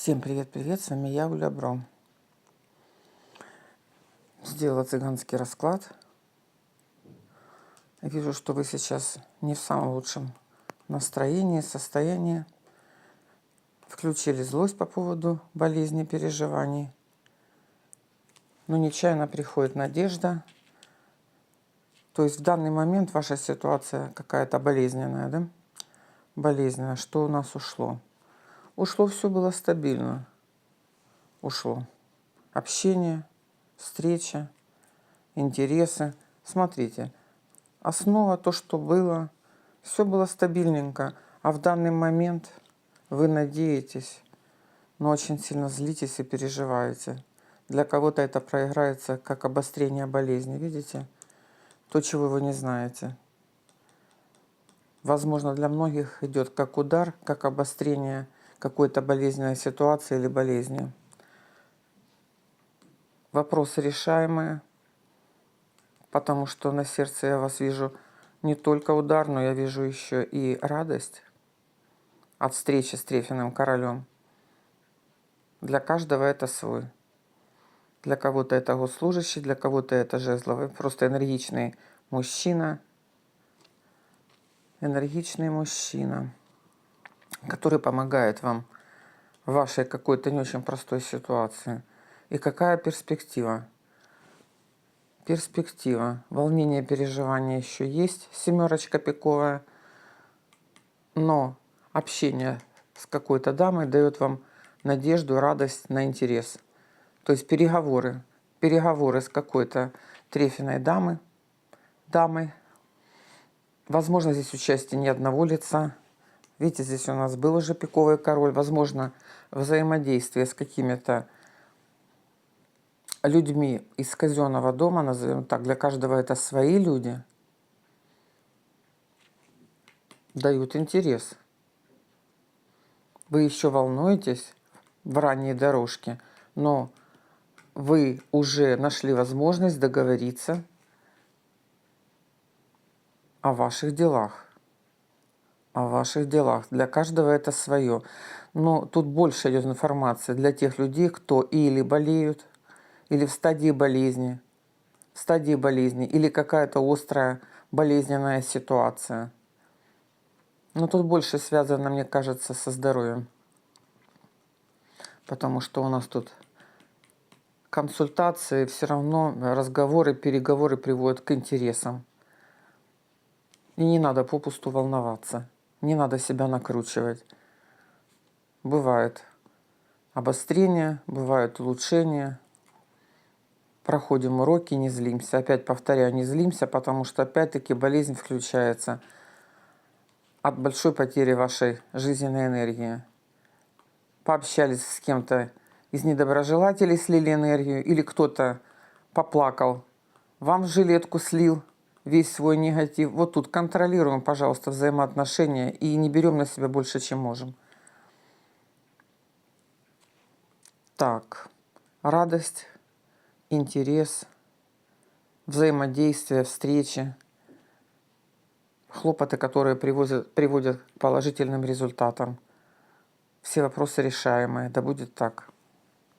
Всем привет-привет, с вами я, Уля Бро. Сделала цыганский расклад. Вижу, что вы сейчас не в самом лучшем настроении, состоянии. Включили злость по поводу болезни, переживаний. Но нечаянно приходит надежда. То есть в данный момент ваша ситуация какая-то болезненная, да? Болезненная. Что у нас ушло? Ушло, все было стабильно. Ушло. Общение, встреча, интересы. Смотрите, основа, то, что было, все было стабильненько. А в данный момент вы надеетесь, но очень сильно злитесь и переживаете. Для кого-то это проиграется как обострение болезни, видите? То, чего вы не знаете. Возможно, для многих идет как удар, как обострение какой-то болезненной ситуации или болезни. Вопросы решаемые, потому что на сердце я вас вижу не только удар, но я вижу еще и радость от встречи с Трефиным королем. Для каждого это свой. Для кого-то это госслужащий, для кого-то это жезловый. Просто энергичный мужчина, который помогает вам в вашей какой-то не очень простой ситуации. И какая перспектива? Перспектива. Волнение, переживания еще есть. Семерочка пиковая. Но общение с какой-то дамой дает вам надежду, радость на интерес. То есть переговоры с какой-то Трефиной дамой. Возможно, здесь участие не одного лица. Видите, здесь у нас был уже пиковый король. Возможно, взаимодействие с какими-то людьми из казенного дома, назовем так. Для каждого это свои люди. Дают интерес. Вы еще волнуетесь в ранней дорожке, но вы уже нашли возможность договориться о ваших делах. О ваших делах. Для каждого это свое. Но тут больше идет информация для тех людей, кто или болеют, или в стадии болезни, или какая-то острая болезненная ситуация. Но тут больше связано, мне кажется, со здоровьем. Потому что у нас тут консультации, все равно разговоры, переговоры приводят к интересам. И не надо попусту волноваться. Не надо себя накручивать. Бывает обострение, бывают улучшения. Проходим уроки, не злимся. Опять повторяю, не злимся, потому что опять-таки болезнь включается от большой потери вашей жизненной энергии. Пообщались с кем-то из недоброжелателей, слили энергию, или кто-то поплакал, вам в жилетку слил весь свой негатив. Вот тут контролируем, пожалуйста, взаимоотношения и не берем на себя больше, чем можем. Так, радость, интерес, взаимодействие, встречи, хлопоты, которые приводят к положительным результатам. Все вопросы решаемые, да будет так.